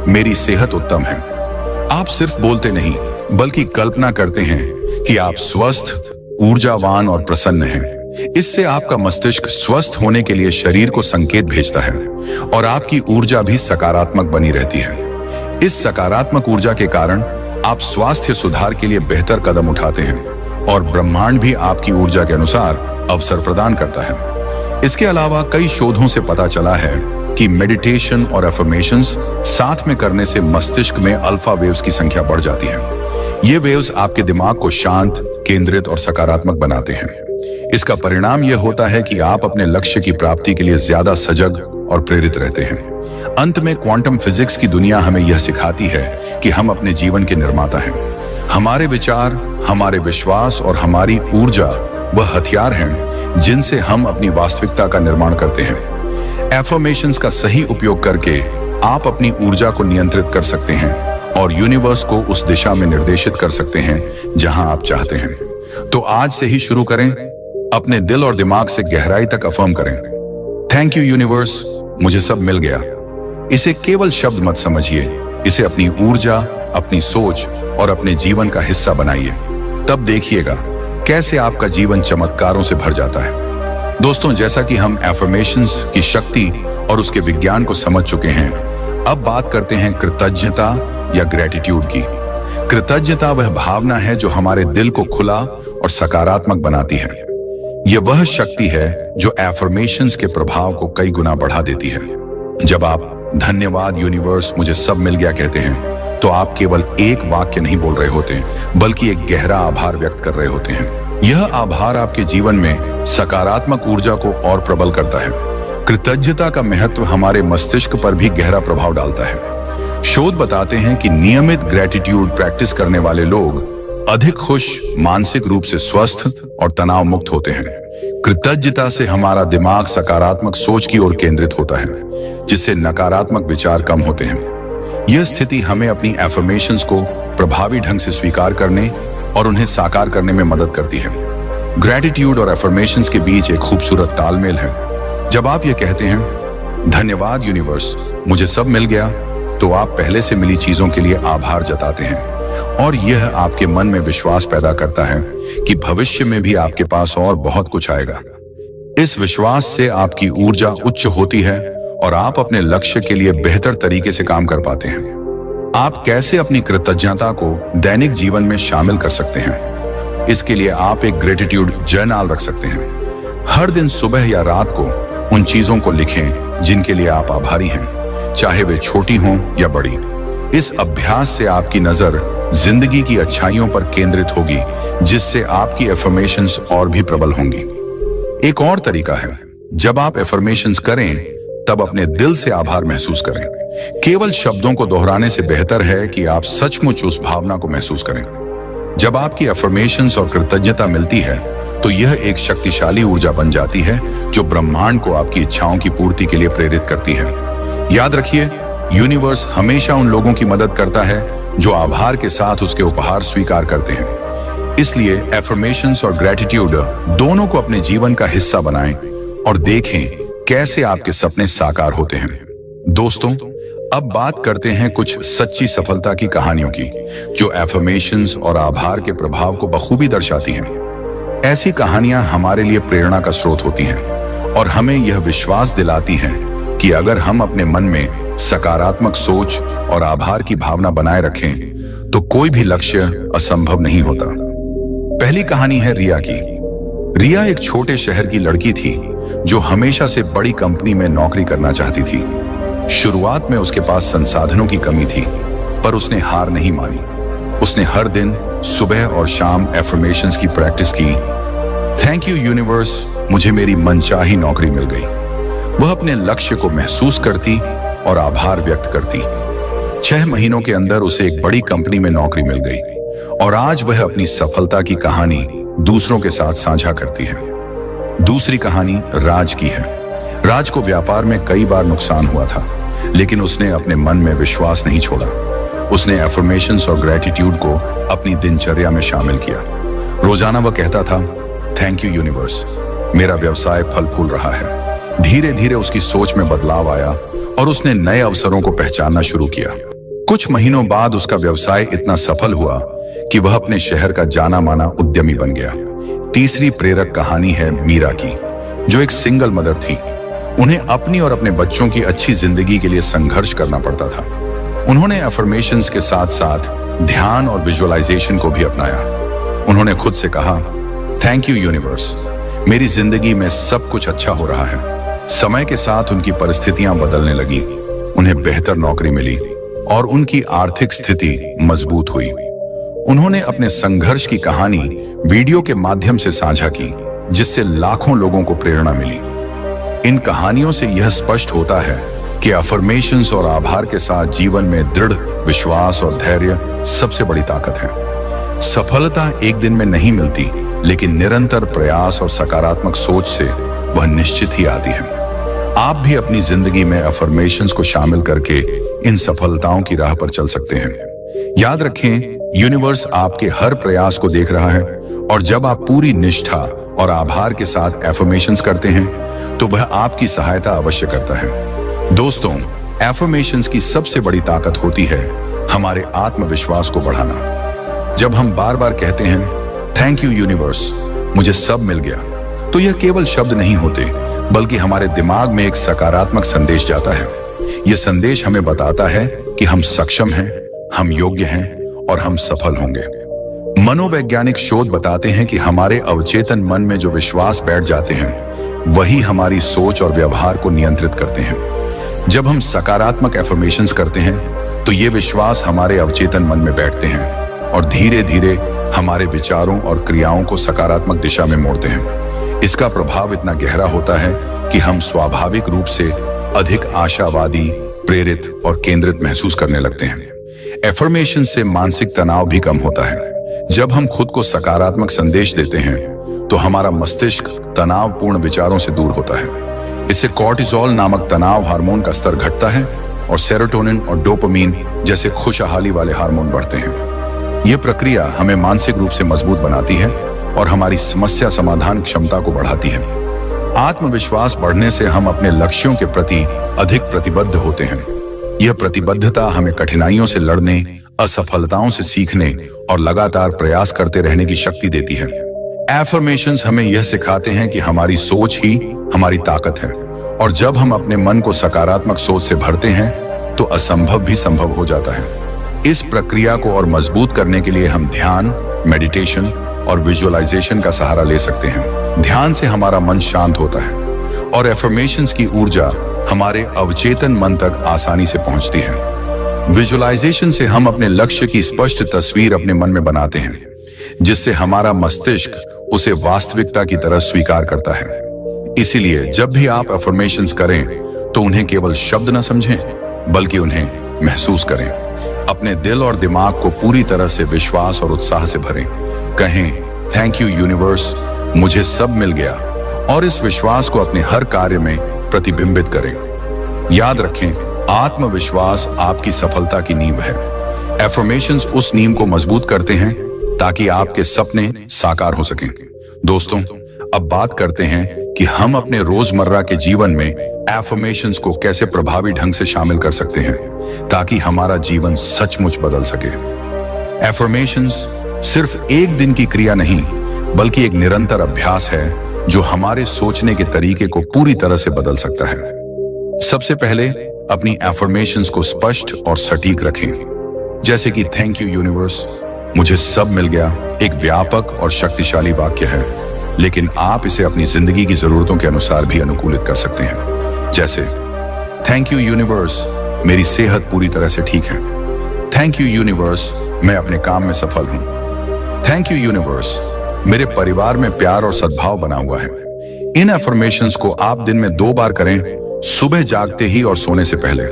मेरी सेहत उत्तम है। आप सिर्फ बोलते नहीं बल्कि कल्पना करते हैं कि आप स्वस्थ, ऊर्जावान और प्रसन्न हैं। इससे आपका मस्तिष्क स्वस्थ होने के लिए शरीर को संकेत भेजता है और आपकी ऊर्जा भी सकारात्मक बनी रहती है। इस सकारात्मक ऊर्जा के कारण आप स्वास्थ्य सुधार के लिए बेहतर कदम उठाते हैं और ब्रह्मांड भी आपकी ऊर्जा के अनुसार अवसर प्रदान करता है। इसके अलावा कई शोधों से पता चला है कि मेडिटेशन और एफर्मेशंस साथ में करने से मस्तिष्क में अल्फा वेव्स की संख्या बढ़ जाती है। ये वेव्स आपके दिमाग को शांत, केंद्रित और सकारात्मक बनाते हैं। इसका परिणाम यह होता है कि आप अपने लक्ष्य की प्राप्ति के लिए ज्यादा सजग और प्रेरित रहते हैं। अंत में क्वांटम फिजिक्स की दुनिया हमें यह सिखाती है कि हम अपने जीवन के निर्माता हैं। हमारे विचार, हमारे विश्वास और हमारी ऊर्जा वह हथियार हैं जिनसे हम अपनी वास्तविकता का निर्माण करते हैं। एफर्मेशंस का सही उपयोग करके आप अपनी ऊर्जा को नियंत्रित कर सकते हैं और यूनिवर्स को उस दिशा में निर्देशित कर सकते हैं जहां आप चाहते हैं। तो आज से ही शुरू करें, अपने दिल और दिमाग से गहराई तक अफर्म करें, थैंक यू यूनिवर्स, मुझे सब मिल गया। इसे केवल शब्द मत समझिए, इसे अपनी ऊर्जा, अपनी सोच और अपने जीवन का हिस्सा बनाइए। तब देखिएगा कैसे आपका जीवन चमत्कारों से भर जाता है। दोस्तों, जैसा कि हम एफर्मेशंस की शक्ति और उसके विज्ञान को समझ चुके हैं, अब बात करते हैं कृतज्ञता या ग्रेटिट्यूड की। कृतज्ञता वह भावना है जो हमारे दिल को खुला और सकारात्मक बनाती है। यह वह शक्ति है जो एफर्मेशंस के प्रभाव को कई गुना बढ़ा देती है। जब आप धन्यवाद यूनिवर्स, मुझे सब मिल गया कहते हैं तो आप केवल एक वाक्य नहीं बोल रहे होते, बल्कि एक गहरा आभार व्यक्त कर रहे होते हैं। यह आभार आपके जीवन में सकारात्मक ऊर्जा को और प्रबल करता है। कृतज्ञता का महत्व हमारे मस्तिष्क पर भी गहरा प्रभाव डालता है। शोध बताते हैं कि नियमित ग्रेटिट्यूड प्रैक्टिस करने वाले लोग अधिक खुश, मानसिक रूप से स्वस्थ और तनाव मुक्त होते हैं। कृतज्ञता से हमारा दिमाग सकारात्मक सोच की ओर केंद्रित होता है, जिससे नकारात्मक विचार कम होते हैं। यह स्थिति हमें अपनी एफर्मेशंस को प्रभावी ढंग से स्वीकार करने और उन्हें साकार करने में मदद करती है। ग्रेटिट्यूड और एफर्मेशंस के बीच एक खूबसूरत तालमेल है। जब आप ये कहते हैं धन्यवाद यूनिवर्स, मुझे सब मिल गया, तो आप पहले से मिली चीजों के लिए आभार जताते हैं और यह आपके मन में विश्वास पैदा करता है कि भविष्य में भी आपके पास और बहुत कुछ आएगा। इस विश्वास से आपकी ऊर्जा उच्च होती है और आप अपने लक्ष्य के लिए बेहतर तरीके से काम कर पाते हैं। आप कैसे अपनी कृतज्ञता को दैनिक जीवन में शामिल कर सकते हैं? इसके लिए आप एक ग्रेटिट्यूड जर्नल रख सकते हैं। हर दिन सुबह या रात को उन चीजों को लिखें जिनके लिए आप आभारी हैं, चाहे वे छोटी हों या बड़ी। इस अभ्यास से आपकी नजर जिंदगी की अच्छाइयों पर केंद्रित होगी, जिससे आपकी एफर्मेशंस और भी प्रबल होंगी। एक और तरीका है, जब आप एफर्मेशंस करें तब अपने दिल से आभार महसूस करें। केवल शब्दों को दोहराने से बेहतर है कि आप सचमुच उस भावना को महसूस करें। जब आपकी एफर्मेशंस और कृतज्ञता मिलती है तो यह एक शक्तिशाली ऊर्जा बन जाती है जो ब्रह्मांड को आपकी इच्छाओं की पूर्ति के लिए प्रेरित करती है। याद रखिए, यूनिवर्स हमेशा उन लोगों की मदद करता है जो आभार के साथ उसके उपहार स्वीकार करते हैं। इसलिए एफर्मेशंस और ग्रेटिट्यूड दोनों को अपने जीवन का हिस्सा बनाएं और देखें कैसे आपके सपने साकार होते हैं। दोस्तों, अब बात करते हैं कुछ सच्ची सफलता की कहानियों की, जो एफर्मेशंस और आभार के प्रभाव को बखूबी दर्शाती हैं। ऐसी कहानियां हमारे लिए प्रेरणा का स्रोत होती हैं और हमें यह विश्वास दिलाती हैं कि अगर हम अपने मन में सकारात्मक सोच और आभार की भावना बनाए रखें तो कोई भी लक्ष्य असंभव नहीं होता। पहली कहानी है रिया की। रिया एक छोटे शहर की लड़की थी जो हमेशा से बड़ी कंपनी में नौकरी करना चाहती थी। शुरुआत में उसके पास संसाधनों की कमी थी, पर उसने हार नहीं मानी। उसने हर दिन सुबह और शाम एफर्मेशंस की प्रैक्टिस की। थैंक यू यूनिवर्स, मुझे मेरी मनचाही नौकरी मिल गई। वह अपने लक्ष्य को महसूस करती और आभार व्यक्त करती। 6 महीनों के अंदर उसे एक बड़ी कंपनी में नौकरी मिल गई और आज वह अपनी सफलता की कहानी दूसरों के साथ साझा करती है। दूसरी कहानी राज की है। राज को व्यापार में कई बार नुकसान हुआ था, लेकिन उसने अपने मन में विश्वास नहीं छोड़ा। उसने एफर्मेशंस और ग्रेटिट्यूड को अपनी दिनचर्या में शामिल किया। रोजाना वह कहता था, थैंक यू यूनिवर्स, मेरा व्यवसाय फल फूल रहा है। धीरे धीरे उसकी सोच में बदलाव आया और उसने नए अवसरों को पहचानना शुरू किया। कुछ महीनों बाद उसका व्यवसाय इतना सफल हुआ कि वह अपने शहर का जाना माना उद्यमी बन गया। तीसरी प्रेरक कहानी है मीरा की, जो एक सिंगल मदर थी। उन्हें अपनी और अपने बच्चों की अच्छी जिंदगी के लिए संघर्ष करना पड़ता था। उन्होंने एफर्मेशंस के साथ साथ ध्यान और विजुअलाइजेशन को भी अपनाया। उन्होंने खुद से कहा, थैंक यू यूनिवर्स, मेरी जिंदगी में सब कुछ अच्छा हो रहा है। समय के साथ उनकी परिस्थितियां बदलने लगी। उन्हें बेहतर नौकरी मिली और उनकी आर्थिक स्थिति मजबूत हुई। उन्होंने अपने संघर्ष की कहानी वीडियो के माध्यम से साझा की, जिससे लाखों लोगों को प्रेरणा मिली। इन कहानियों से यह स्पष्ट होता है कि अफर्मेशंस और आभार के साथ जीवन में दृढ़ विश्वास और धैर्य सबसे बड़ी ताकत है। सफलता एक दिन में नहीं मिलती, लेकिन निरंतर प्रयास और सकारात्मक सोच से वह निश्चित ही आती है। आप भी अपनी जिंदगी में अफर्मेशंस को शामिल करके इन सफलताओं की राह पर चल सकते हैं। याद रखें, यूनिवर्स आपके हर प्रयास को देख रहा है और जब आप पूरी निष्ठा और आभार के साथ एफर्मेशंस करते हैं तो वह आपकी सहायता अवश्य करता है। दोस्तों, एफर्मेशंस की सबसे बड़ी ताकत होती है हमारे आत्मविश्वास को बढ़ाना। जब हम बार बार कहते हैं, थैंक यू यूनिवर्स, मुझे सब मिल गया, तो यह केवल शब्द नहीं होते, बल्कि हमारे दिमाग में एक सकारात्मक संदेश जाता है। यह संदेश हमें बताता है कि हम सक्षम हैं, हम योग्य हैं और हम सफल होंगे। मनोवैज्ञानिक शोध बताते हैं कि हमारे अवचेतन मन में जो विश्वास बैठ जाते हैं, वही हमारी सोच और व्यवहार को नियंत्रित करते हैं। जब हम सकारात्मक एफर्मेशंस करते हैं तो ये विश्वास हमारे अवचेतन मन में बैठते हैं और धीरे धीरे हमारे विचारों और क्रियाओं को सकारात्मक दिशा में मोड़ते हैं। इसका प्रभाव इतना गहरा होता है कि हम स्वाभाविक रूप से अधिक आशावादी, प्रेरित और केंद्रित महसूस करने लगते हैं। एफर्मेशन से मानसिक तनाव भी कम होता है। जब हम खुद को सकारात्मक संदेश देते हैं तो हमारा मस्तिष्क तनावपूर्ण विचारों से दूर होता है। इससे कॉर्टिसोल नामक तनाव हार्मोन का स्तर घटता है और सेरोटोनिन और डोपामीन जैसे खुशहाली वाले हार्मोन बढ़ते हैं। यह प्रक्रिया हमें मानसिक रूप से मजबूत बनाती है और हमारी समस्या समाधान क्षमता को बढ़ाती है। आत्मविश्वास बढ़ने से हम अपने लक्ष्यों के प्रति अधिक प्रतिबद्ध होते हैं। यह प्रतिबद्धता हमें कठिनाइयों से लड़ने, असफलताओं से सीखने और लगातार प्रयास करते रहने की शक्ति देती है। एफर्मेशंस हमें यह सिखाते हैं कि हमारी सोच ही हमारी ताकत है और जब हम अपने मन को सकारात्मक सोच से भरते हैं तो असंभव भी संभव हो जाता है। इस प्रक्रिया को और मजबूत करने के लिए हम ध्यान, मेडिटेशन और विजुअलाइजेशन का सहारा ले सकते हैं। ध्यान से हमारा मन शांत होता है और एफर्मेशंस की ऊर्जा हमारे अवचेतन मन तक आसानी से पहुंचती है। विजुअलाइजेशन से हम अपने लक्ष्य की स्पष्ट तस्वीर अपने मन में बनाते हैं, जिससे हमारा मस्तिष्क उसे वास्तविकता की तरह स्वीकार करता है। इसीलिए जब भी आप एफर्मेशंस करें तो उन्हें केवल शब्द न समझें, बल्कि उन्हें महसूस करें। अपने दिल और दिमाग को पूरी तरह से विश्वास और उत्साह से भरें। कहें, थैंक यू यूनिवर्स, मुझे सब मिल गया, और इस विश्वास को अपने हर कार्य में प्रतिबिंबित करें। याद रखें, आत्मविश्वास आपकी सफलता की नींव है। एफर्मेशंस उस नींव को मजबूत करते हैं ताकि आपके सपने साकार हो सकें। दोस्तों, अब बात करते हैं कि हम अपने रोजमर्रा के जीवन में एफर्मेशंस को कैसे प्रभावी ढंग से शामिल कर सकते हैं ताकि हमारा जीवन सचमुच बदल सके। एफर्मेशंस सिर्फ एक दिन की क्रिया नहीं, बल्कि एक निरंतर अभ्यास है जो हमारे सोचने के तरीके को पूरी तरह से बदल सकता है। सबसे पहले अपनी एफर्मेशंस को स्पष्ट और सटीक रखें, जैसे कि थैंक यू यूनिवर्स, मुझे सब मिल गया एक व्यापक और शक्तिशाली वाक्य है, लेकिन आप इसे अपनी जिंदगी की जरूरतों के अनुसार भी अनुकूलित कर सकते हैं। जैसे, थैंक यू यूनिवर्स, मेरी सेहत पूरी तरह से ठीक है। थैंक यू यूनिवर्स, मैं अपने काम में सफल हूं। थैंक यू यूनिवर्स, मेरे परिवार में प्यार और सद्भाव बना हुआ है। इन अफर्मेशंस को आप दिन में 2 बार करें, सुबह जागते ही और सोने से पहले।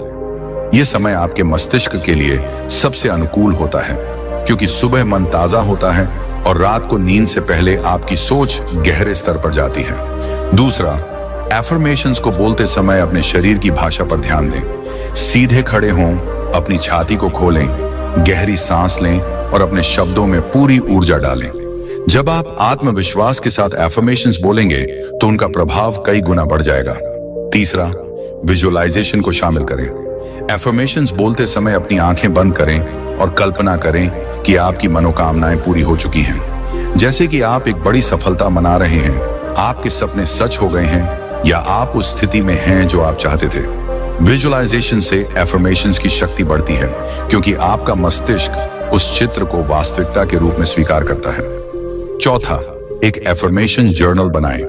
यह समय आपके मस्तिष्क के लिए सबसे अनुकूल होता है, क्योंकि सुबह मन ताजा होता है और रात को नींद से पहले आपकी सोच गहरे स्तर पर जाती है। दूसरा, एफर्मेशंस को बोलते समय अपने शरीर की भाषा पर ध्यान दें। सीधे खड़े हों, अपनी छाती को खोलें, गहरी सांस लें और अपने शब्दों में पूरी ऊर्जा डालें। जब आप आत्मविश्वास के साथ एफर्मेशंस बोलेंगे तो उनका प्रभाव कई गुना बढ़ जाएगा। तीसरा, विजुअलाइजेशन को शामिल करें। एफर्मेशंस बोलते समय अपनी आंखें बंद करें और कल्पना करें कि आपकी मनोकामनाएं पूरी हो चुकी हैं। जैसे कि आप एक बड़ी सफलता मना रहे हैं, आपके सपने सच हो गए हैं या आप उस स्थिति में हैं जो आप चाहते थे। विजुअलाइजेशन से एफर्मेशंस की शक्ति बढ़ती है, क्योंकि आपका मस्तिष्क उस चित्र को वास्तविकता के रूप में स्वीकार करता है। चौथा, एक एफर्मेशन जर्नल बनाएं।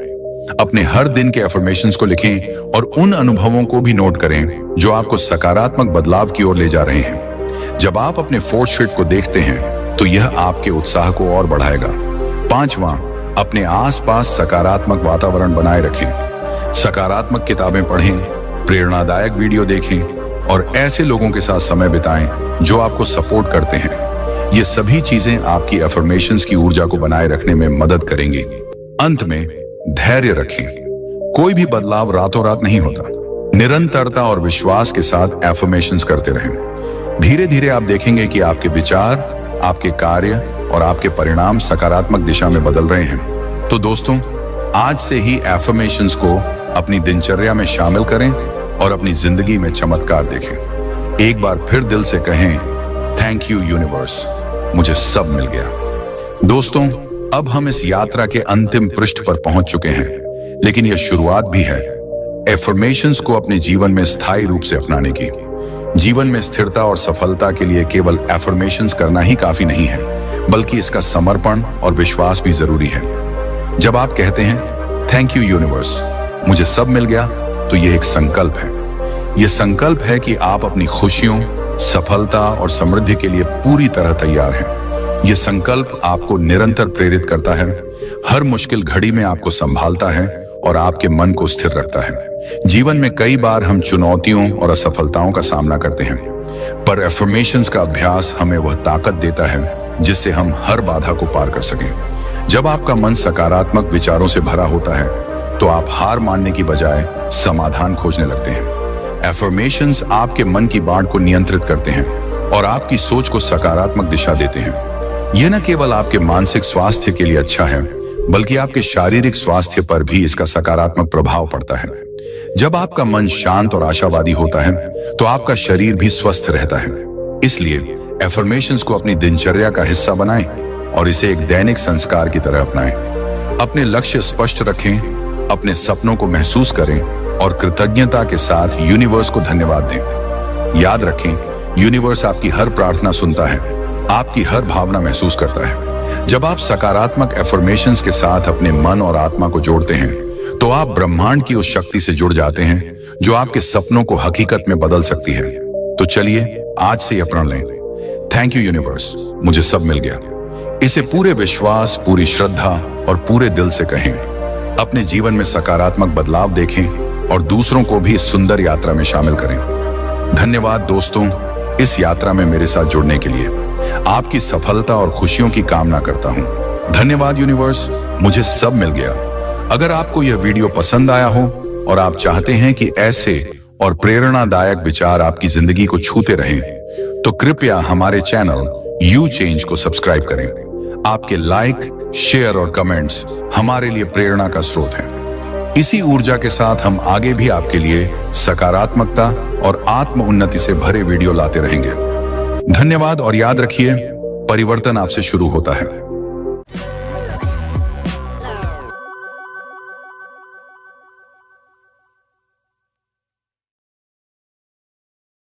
अपने हर दिन के एफर्मेशंस को लिखें और उन अनुभवों को भी नोट करें जो आपको सकारात्मक बदलाव की ओर ले जा रहे हैं। जब आप अपने फोर्थ शीट को देखते हैं तो यह आपके उत्साह को और बढ़ाएगा। पांचवां, अपने आसपास सकारात्मक वातावरण बनाए रखें। सकारात्मक किताबें पढ़ें, प्रेरणादायक वीडियो देखें और ऐसे लोगों के साथ समय बिताएं जो आपको सपोर्ट करते हैं। ये सभी चीजें आपकी एफर्मेशंस की ऊर्जा को बनाए रखने में मदद करेंगी। अंत में, धैर्य रखें। कोई भी बदलाव रातों रात नहीं होता। निरंतरता और विश्वास के साथ एफर्मेशंस करते रहें। धीरे धीरे आप देखेंगे कि आपके विचार, आपके कार्य और आपके परिणाम सकारात्मक दिशा में बदल रहे हैं। तो दोस्तों, आज से ही एफर्मेशंस को अपनी दिनचर्या में शामिल करें और अपनी जिंदगी में चमत्कार देखें। एक बार फिर दिल से कहें, थैंक यू यूनिवर्स, मुझे सब मिल गया। दोस्तों, अब हम इस यात्रा के अंतिम पृष्ठ पर पहुंच चुके हैं, लेकिन यह शुरुआत भी है एफर्मेशंस को अपने जीवन में स्थायी रूप से अपनाने की। जीवन में स्थिरता और सफलता के लिए केवल एफर्मेशंस करना ही काफी नहीं है, बल्कि इसका समर्पण और विश्वास भी जरूरी है। जब आप कहते हैं थैंक यू यूनिवर्स, मुझे सब मिल गया, तो यह एक संकल्प है। यह संकल्प है कि आप अपनी खुशियों, सफलता और समृद्धि के लिए पूरी तरह तैयार हैं। यह संकल्प आपको निरंतर प्रेरित करता है, हर मुश्किल घड़ी में आपको संभालता है और आपके मन को स्थिर रखता है। जीवन में कई बार हम चुनौतियों और असफलताओं का सामना करते हैं, पर एफर्मेशंस का अभ्यास हमें वह ताकत देता है जिससे हम हर बाधा को पार कर सकें। जब आपका मन सकारात्मक विचारों से भरा होता है तो आप हार मानने की बजाय समाधान खोजने लगते हैं। एफर्मेशंस आपके मन की बाढ़ को नियंत्रित करते हैं और आपकी सोच को सकारात्मक दिशा देते हैं। यह न केवल आपके मानसिक स्वास्थ्य के लिए अच्छा है, बल्कि आपके शारीरिक स्वास्थ्य पर भी इसका सकारात्मक प्रभाव पड़ता है। जब आपका मन शांत और आशावादी होता है तो आपका शरीर भी स्वस्थ रहता है। इसलिए एफर्मेशंस को अपनी दिनचर्या का हिस्सा बनाएं और इसे एक दैनिक संस्कार की तरह अपनाएं। अपने लक्ष्य स्पष्ट रखें, अपने सपनों को महसूस करें और कृतज्ञता के साथ यूनिवर्स को धन्यवाद दें। याद रखें, यूनिवर्स आपकी हर प्रार्थना सुनता है, आपकी हर भावना महसूस करता है। जब आप सकारात्मक एफर्मेशंस के साथ अपने मन और आत्मा को जोड़ते हैं तो आप ब्रह्मांड की उस शक्ति से जुड़ जाते हैं जो आपके सपनों को हकीकत में बदल सकती है। तो चलिए आज से यह प्रण लें, थैंक यू यूनिवर्स, मुझे सब मिल गया। इसे पूरे विश्वास, पूरी श्रद्धा और पूरे दिल से कहें। अपने जीवन में सकारात्मक बदलाव देखें और दूसरों को भी इस सुंदर यात्रा में शामिल करें। धन्यवाद दोस्तों, इस यात्रा में मेरे साथ जुड़ने के लिए। आपकी सफलता और खुशियों की कामना करता हूं। धन्यवाद यूनिवर्स, मुझे सब मिल गया। अगर आपको यह वीडियो पसंद आया हो और आप चाहते हैं कि ऐसे और प्रेरणादायक विचार आपकी जिंदगी को छूते रहें, तो कृपया हमारे चैनल यू चेंज को सब्सक्राइब करें। आपके लाइक, शेयर और कमेंट्स हमारे लिए प्रेरणा का स्रोत हैं। इसी ऊर्जा के साथ हम आगे भी आपके लिए सकारात्मकता और आत्म उन्नति से भरे वीडियो लाते रहेंगे। धन्यवाद और याद रखिए, परिवर्तन आपसे शुरू होता है।